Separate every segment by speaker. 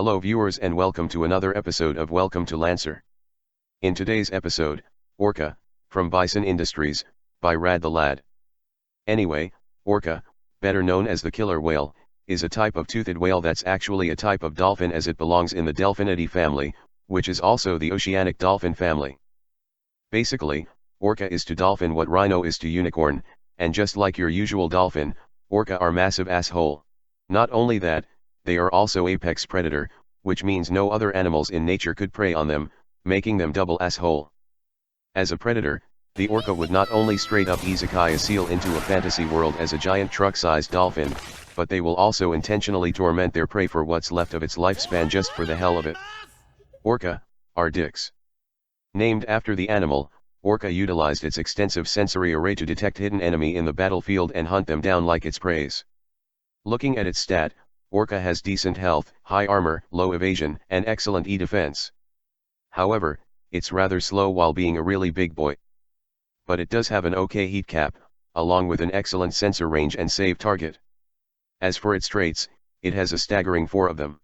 Speaker 1: Hello viewers and welcome to another episode of Welcome to Lancer. In today's episode, Orca, from Bison Industries, by Rad the Lad. Anyway, Orca, better known as the killer whale, is a type of toothed whale that's actually a type of dolphin as it belongs in the Delphinidae family, which is also the oceanic dolphin family. Basically, Orca is to dolphin what rhino is to unicorn, and just like your usual dolphin, Orca are massive asshole. Not only that, they are also apex predator, which means no other animals in nature could prey on them, making them double asshole. As a predator, the orca would not only straight up isekai a seal into a fantasy world as a giant truck-sized dolphin, but they will also intentionally torment their prey for what's left of its lifespan just for the hell of it. Orca are dicks. Named after the animal, Orca utilized its extensive sensory array to detect hidden enemy in the battlefield and hunt them down like its preys. Looking at its stat, Orca has decent health, high armor, low evasion, and excellent E-defense. However, it's rather slow while being a really big boy. But it does have an okay heat cap, along with an excellent sensor range and save target. As for its traits, it has a staggering 4 of them.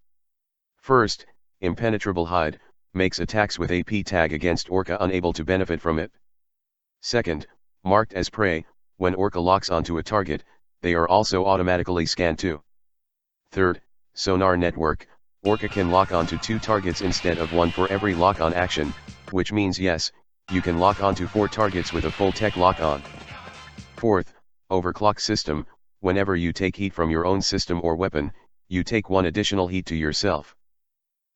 Speaker 1: First, Impenetrable Hide, makes attacks with AP tag against Orca unable to benefit from it. Second, marked as prey, when Orca locks onto a target, they are also automatically scanned too. Third, Sonar Network, Orca can lock onto 2 targets instead of 1 for every lock-on action, which means yes, you can lock onto 4 targets with a full tech lock-on. Fourth, Overclock system, whenever you take heat from your own system or weapon, you take 1 additional heat to yourself.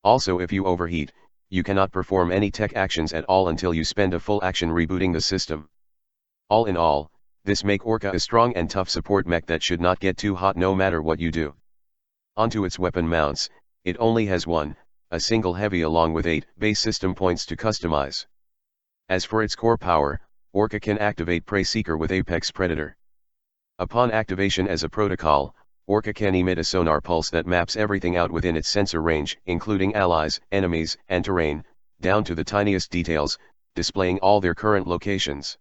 Speaker 1: Also if you overheat, you cannot perform any tech actions at all until you spend a full action rebooting the system. All in all, this make Orca a strong and tough support mech that should not get too hot no matter what you do. Onto its weapon mounts, it only has a single heavy along with 8 base system points to customize. As for its core power, Orca can activate Prey Seeker with Apex Predator. Upon activation as a protocol, Orca can emit a sonar pulse that maps everything out within its sensor range, including allies, enemies, and terrain, down to the tiniest details, displaying all their current locations.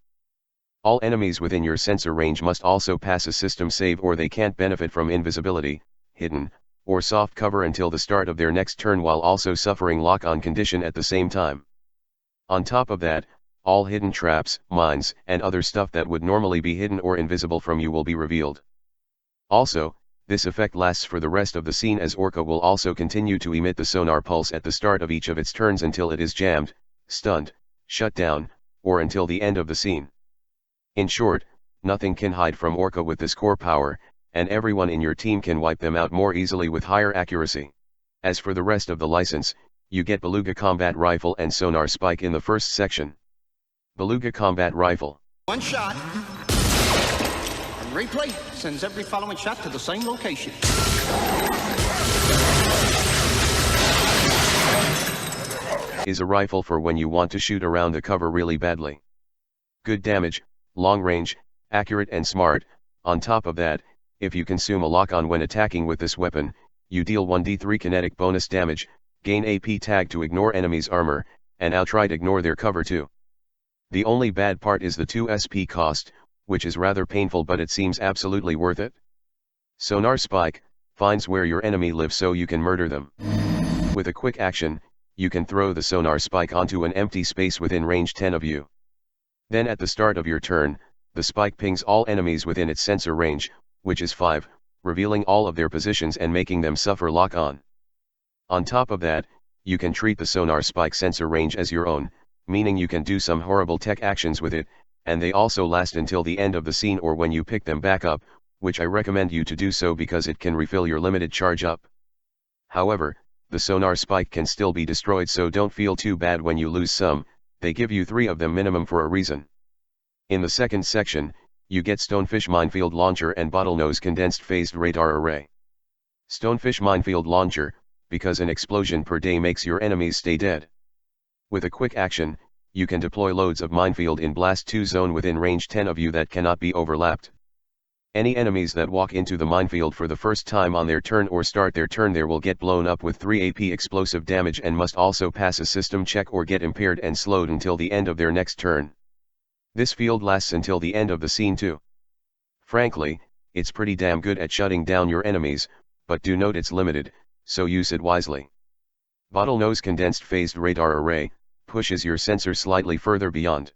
Speaker 1: All enemies within your sensor range must also pass a system save or they can't benefit from invisibility, hidden, or soft cover until the start of their next turn while also suffering lock-on condition at the same time. On top of that, all hidden traps, mines, and other stuff that would normally be hidden or invisible from you will be revealed. Also, this effect lasts for the rest of the scene as Orca will also continue to emit the sonar pulse at the start of each of its turns until it is jammed, stunned, shut down, or until the end of the scene. In short, nothing can hide from Orca with this core power, and everyone in your team can wipe them out more easily with higher accuracy. As for the rest of the license, you get Beluga Combat Rifle and Sonar Spike in the first section. Beluga Combat Rifle.
Speaker 2: 1 shot. And replay sends every following shot to the same location.
Speaker 1: Is a rifle for when you want to shoot around the cover really badly. Good damage, long range, accurate and smart. On top of that, if you consume a lock-on when attacking with this weapon, you deal 1d3 kinetic bonus damage, gain AP tag to ignore enemies' armor, and outright ignore their cover too. The only bad part is the 2 SP cost, which is rather painful but it seems absolutely worth it. Sonar Spike, finds where your enemy lives so you can murder them. With a quick action, you can throw the Sonar Spike onto an empty space within range 10 of you. Then at the start of your turn, the spike pings all enemies within its sensor range, which is 5, revealing all of their positions and making them suffer lock-on. On top of that, you can treat the Sonar Spike sensor range as your own, meaning you can do some horrible tech actions with it, and they also last until the end of the scene or when you pick them back up, which I recommend you to do so because it can refill your limited charge up. However, the Sonar Spike can still be destroyed so don't feel too bad when you lose some, they give you 3 of them minimum for a reason. In the second section, you get Stonefish Minefield Launcher and Bottlenose Condensed Phased Radar Array. Stonefish Minefield Launcher, because an explosion per day makes your enemies stay dead. With a quick action, you can deploy loads of minefield in Blast 2 zone within range 10 of you that cannot be overlapped. Any enemies that walk into the minefield for the first time on their turn or start their turn there will get blown up with 3 AP explosive damage and must also pass a system check or get impaired and slowed until the end of their next turn. This field lasts until the end of the scene too. Frankly, it's pretty damn good at shutting down your enemies, but do note it's limited, so use it wisely. Bottlenose condensed phased radar array, pushes your sensor slightly further beyond.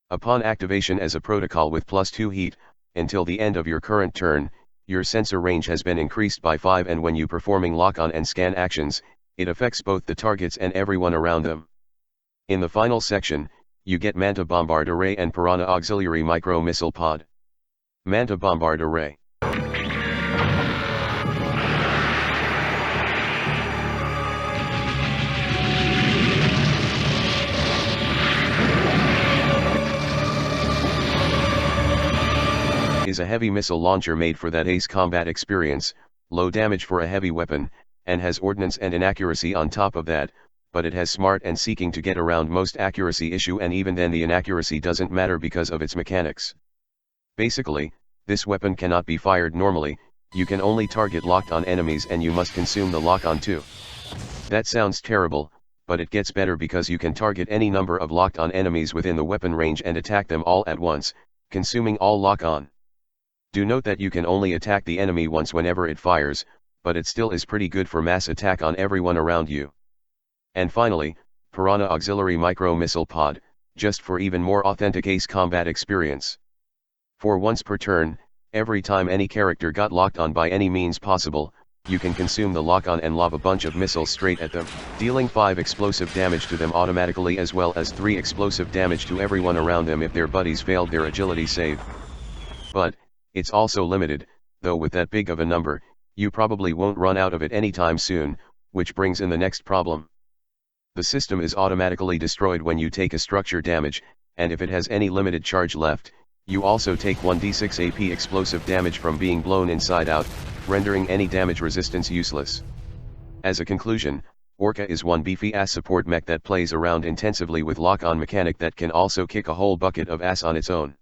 Speaker 1: Upon activation as a protocol with +2 heat, until the end of your current turn, your sensor range has been increased by 5, and when you performing lock-on and scan actions, it affects both the targets and everyone around them. In the final section, you get Manta Bombard Array and Piranha Auxiliary Micro Missile Pod. Manta Bombard Array. Is a heavy missile launcher made for that ace combat experience, low damage for a heavy weapon, and has ordnance and inaccuracy on top of that, but it has smart and seeking to get around most accuracy issue, and even then the inaccuracy doesn't matter because of its mechanics. Basically, this weapon cannot be fired normally, you can only target locked on enemies and you must consume the lock on too. That sounds terrible, but it gets better because you can target any number of locked on enemies within the weapon range and attack them all at once, consuming all lock on. Do note that you can only attack the enemy once whenever it fires, but it still is pretty good for mass attack on everyone around you. And finally, Piranha Auxiliary Micro Missile Pod, just for even more authentic ace combat experience. For once per turn, every time any character got locked on by any means possible, you can consume the lock on and lob a bunch of missiles straight at them, dealing 5 explosive damage to them automatically as well as 3 explosive damage to everyone around them if their buddies failed their agility save. But, it's also limited, though with that big of a number, you probably won't run out of it anytime soon, which brings in the next problem. The system is automatically destroyed when you take a structure damage, and if it has any limited charge left, you also take 1d6 AP explosive damage from being blown inside out, rendering any damage resistance useless. As a conclusion, Orca is one beefy ass support mech that plays around intensively with lock-on mechanic that can also kick a whole bucket of ass on its own.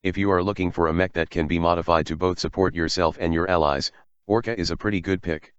Speaker 1: If you are looking for a mech that can be modified to both support yourself and your allies, Orca is a pretty good pick.